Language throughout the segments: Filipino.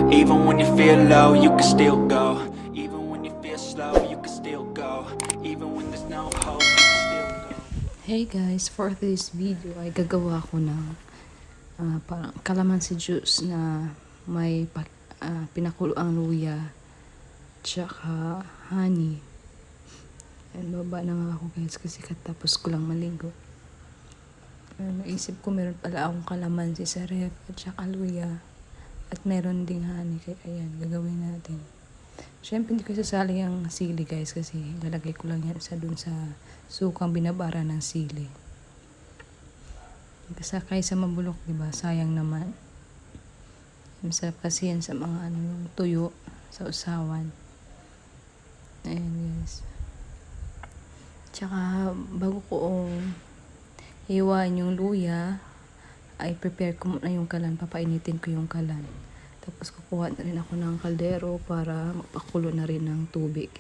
Even when you feel low, you can still go. Even when you feel slow, you can still go. Even when there's no hope, you can still go. Hey guys, for this video ay gagawa ko ng parang calamansi juice na may pinakuloang luya tsaka honey. And baba na nga ako guys kasi katapos ko lang maligo. Naisip ko meron pala akong calamansi sa ref at tsaka luya at meron ding honey, kaya ayan, gagawin natin. Siyempre hindi ko sasali ang sili guys kasi lalagay ko lang yan dun sa sukang binabara ng sili. Kasi kaysa mabulok, diba? Sayang naman. Masarap kasi yan sa mga yung tuyo sa usawan. Ayan guys. Tsaka bago ko hiwain yung luya, ay prepare ko muna yung kalan. Papainitin ko yung kalan. Tapos kukuha na rin ako ng kaldero para mapakulo na rin ng tubig.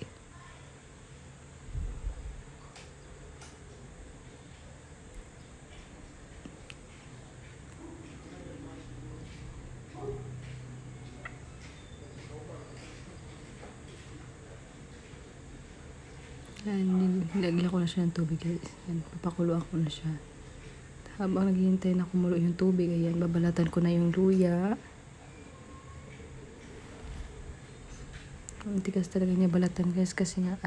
Nilagyan ko na siya ng tubig guys. Yan, papakuluan ko na siya. Habang naghihintay na kumulo yung tubig, ayan, babalatan ko na yung luya. Ang tigas talaga niya balatan guys kasi nga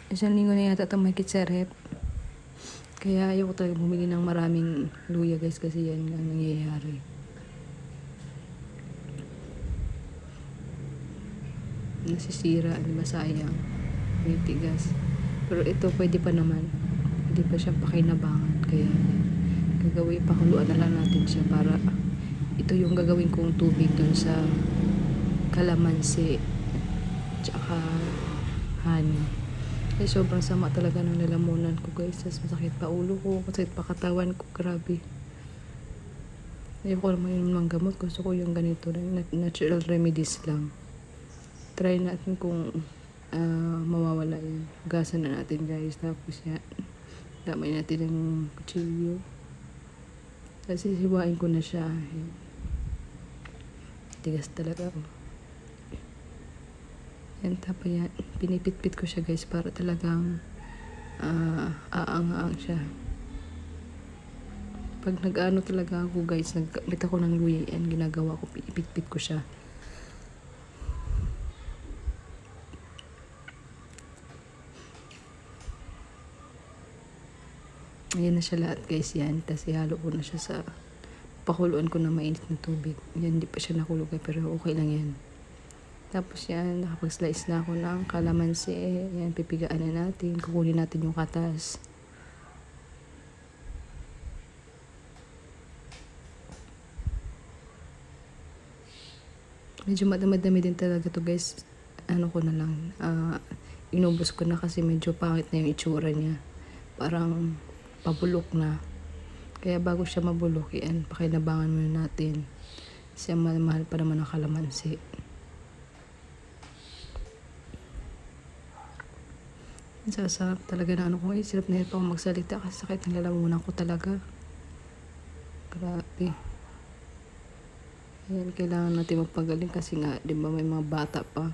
isang linggo na yata itong mahigit sa rep. Kaya ayaw ko talaga bumili ng maraming luya guys kasi yan ang nangyayari. Nasisira, di ba, sayang. May tigas. Pero ito pwede pa naman. Pwede pa siyang pakinabangan. Kaya gagawin, pakuluan na lang natin siya para ito yung gagawin kong tubig dun sa kalamansi tsaka honey. Ay sobrang sama talaga ng lalamunan ko guys. Masakit pa ulo ko, masakit pa katawan ko, grabe. Ayoko naman yun ng gamot. Gusto ko yung ganito, natural remedies lang. Try natin kung mawawala yan. Gasan na natin guys. Tapos yan, damay natin ng kutsilyo. Kasi siwain ko na siya. Tigas talaga ako. Yan, tapos yan, pinipit-pit ko siya guys para talagang aang-aang siya. Pag nag-ano talaga ako guys, nagkabit ako ng luya, yan ginagawa ko, pinipit-pit ko siya. Ayan na siya lahat guys yan. Tapos ihalo ko na siya sa pakuluan ko na mainit na tubig. Yan, hindi pa siya nakulog pero okay lang yan. Tapos yan, nakapag-slice na ako ng kalamansi. Yan, pipigaan na natin. Kukunin natin yung katas. Medyo madami din talaga to guys. Ano ko na lang. Inubos ko na kasi medyo pangit na yung itsura niya. Parang pabulok na. Kaya bago siya mabulok, yan, pakinabangan muna natin. Kasi mahal pa naman ang kalamansi. Sasarap talaga na ko. Sirap na hirap ako magsalita kasi sakit ng lalamunan ko talaga. Grabe. Ayan, kailangan natin magpagaling kasi nga, di ba, may mga bata pa.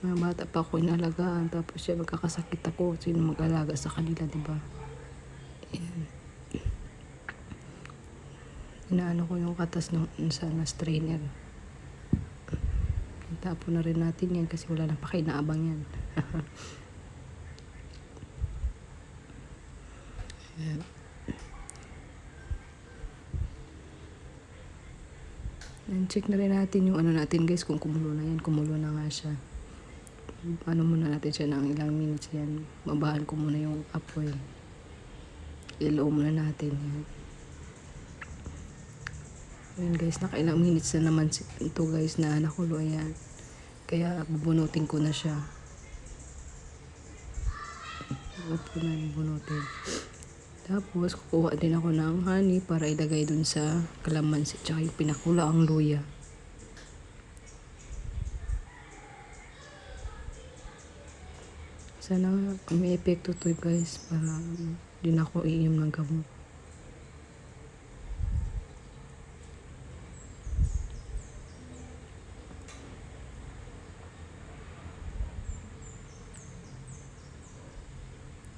Mga bata pa ako inalagaan, tapos siya magkakasakit ako. Sino mag-alaga sa kanila, di ba? Ayan. Inaano ko yung katas ng strainer. Tapon na rin natin yan kasi wala nang pakinaabang yan. Ayan. And check na rin natin yung natin guys kung kumulo na yan. Kumulo na nga siya. Ano muna natin siya ng ilang minutes yan. Babahan ko muna yung apoy. Ilo muna natin yan. Ayan guys, nakailang minutes na naman ito guys na nakulo. Ayan. Kaya bubunutin ko na siya. Bubunutin. Tapos kukuha din ako ng honey para ilagay dun sa kalamansi tsaka yung pinakulaang luya. Sana may epekto to guys para di na ako iinom ng gamot.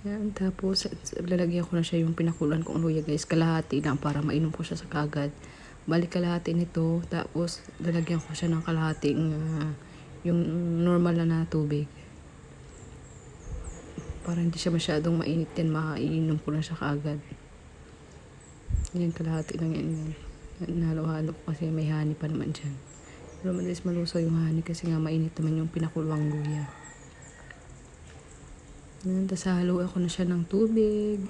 Yan, tapos lalagyan ko na siya yung pinakuluan kong luya guys. Kalahati lang para mainom ko siya sa kagad. Balik kalahati nito. Tapos lalagyan ko siya ng kalahating yung normal na tubig. Para hindi siya masyadong mainit yan. Maiinom ko na siya kagad. Yan, kalahati lang yan. Nalo-halo ko kasi may honey pa naman dyan. Pero madalis malusaw yung honey kasi nga mainit naman yung pinakuluang luya. Yan, tapos haluan ko na siya ng tubig.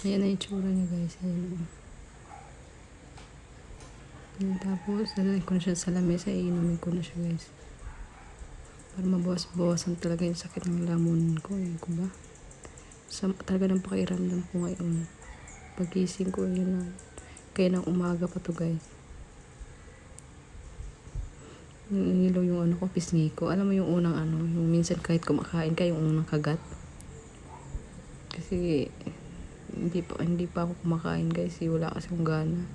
Ayan na yung tsura niya guys. Ayan. Yan, tapos dalhin ko na siya sa lamesa. Iinumin ko na siya guys. Para mabawas-bawasan talaga yung sakit ng lamunan ko. Ayan ko ba? Talaga ng pakiramdam ko ngayon. Pagising ko, yun na. Kaya ng umaga pa to guys. Nangilaw yung ano ko, pisngi ko. Alam mo yung unang ano, yung minsan kahit kumakain ka, yung unang kagat. Kasi hindi pa ako kumakain guys. Wala kasi akong gana.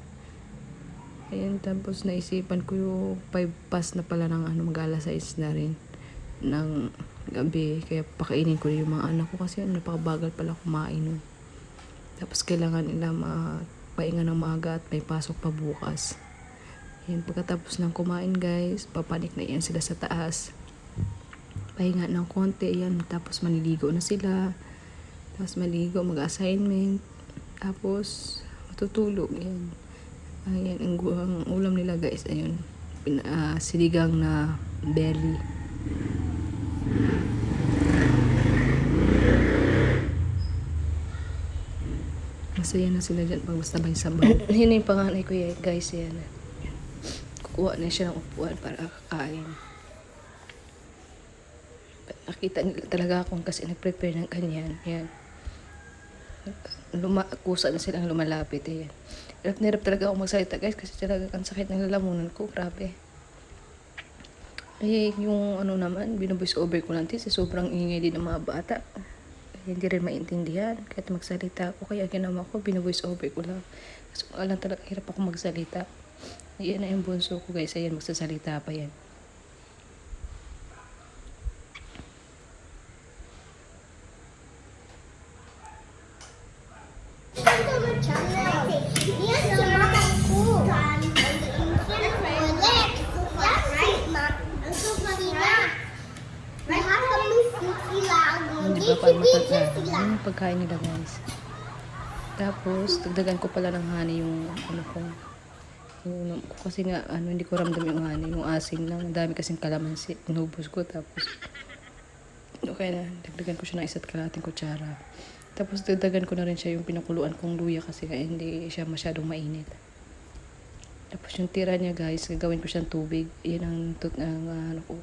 Ayan, tapos naisipan ko yung 5 past na pala ng ano, mag-alas 6 na rin ng gabi. Kaya pakainin ko yung mga anak ko kasi napakabagal pala kumain. Tapos kailangan nila pahinga ng maaga at may pasok pa bukas. Yan, pagkatapos ng kumain guys, papanik na yan sila sa taas. Pahinga ng konti, yan. Tapos maliligo na sila. Tapos maligo, mag-assignment. Tapos matutulog, yan. Ayan, ang ulam nila guys, ayun. Sinigang na belly. Masaya na sila dyan pag basta may sabaw. Yun yung panganay ko guys, yan. Kukuha na siya ng upuan para kakain. Nakita nila talaga ako kasi nag-prepare ng kanyan. Yan. Kusa na silang lumalapit. Yan. Hirap na hirap talaga ako magsalita guys kasi talaga ang sakit ng lalamunan ko. Grabe. Eh, yung ano naman, binuvoice over ko lang kasi sobrang ingay din ng mga bata. Hindi rin maintindihan kahit magsalita ako, kaya ginawa ko, binuvoice over ko lang kasi alam talaga hirap ako magsalita. Ayan na yung bunso ko guys, ayan, magsasalita pa yan. Hindi ba pa yung pagkain nila guys. Tapos dagdagan ko pala ng honey yung ano ko. Kasi nga ano, hindi ko ramdam yung honey, yung asin lang. Dami kasing kalamansi, inubos ko. Tapos okay na, dagdagan ko siya ng 1 kalahating kutsara. Tapos dagdagan ko na rin siya yung pinakuluan kong luya kasi nga hindi siya masyadong mainit. Tapos yung tira niya guys, gagawin ko siyang tubig. Yan ang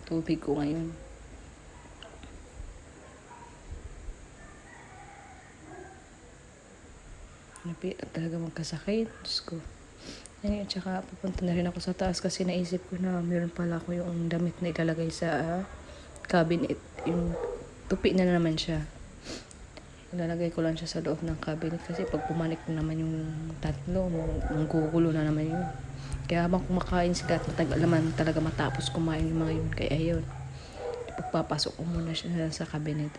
tubig ko ngayon. Napitan talaga magkasakit. Diyos ko. Yan, tsaka pupunta na rin ako sa taas kasi naisip ko na meron pala ako yung damit na ilalagay sa cabinet. Yung tupi na naman siya. Ilalagay ko lang siya sa loob ng cabinet kasi pag pumanik na naman yung tatlo, manggugulo na naman yun. Kaya habang kumakain sila at matagal naman talaga matapos kumain yung mga yun. Kaya ayun, pagpapasok ko muna siya sa cabinet.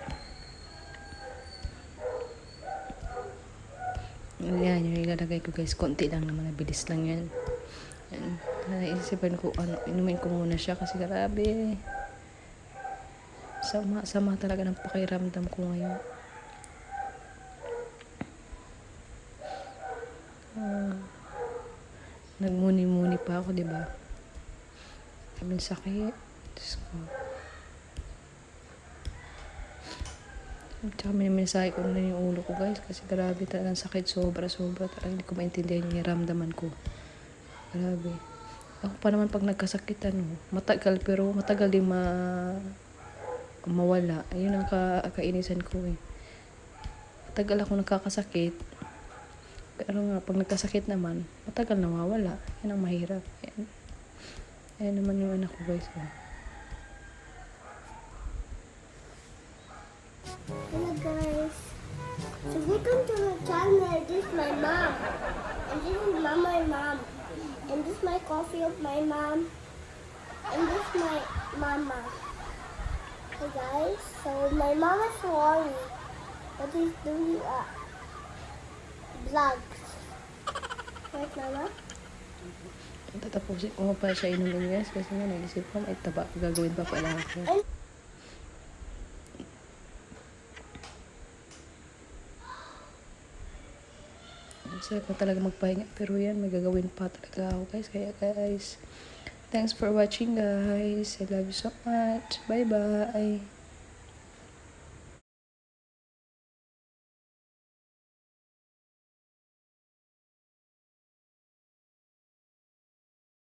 Yan, yung ilalagay ko guys, konti lang naman, bilis lang yan. Yan, naisipan ko, inumin ko muna siya kasi grabe. Sama talaga ng pakiramdam ko ngayon. Nagmuni-muni pa ako, diba? Sabi sakit. Diyos ko. Tsaka minimensahe ko na yung ulo ko guys kasi grabe talagang sakit, sobra talaga, hindi ko maintindihan yung ramdaman ko. Grabe. Ako pa naman pag nagkasakit matagal, pero matagal din mawala. Ayun ang kainisan ko eh. Matagal ako nagkakasakit, pero nga pag nagkasakit naman matagal na mawala. Yan ang mahirap. Ayan naman yung anak ko guys. Hello guys, so welcome to my channel. This is my mom. And this is my mom. And this is my coffee of my mom. And this is my mama. Hey guys, so my mom is worried that he's doing vlogs. Right, mama? Tatapusin ko pa siya inumin guys kasi nga naisip ko may taba gagawin pa pala ako. And Sarap na talaga magpahinga pero yan may gagawin pa talaga ako guys. Kaya guys, thanks for watching guys. I love you so much. Bye bye.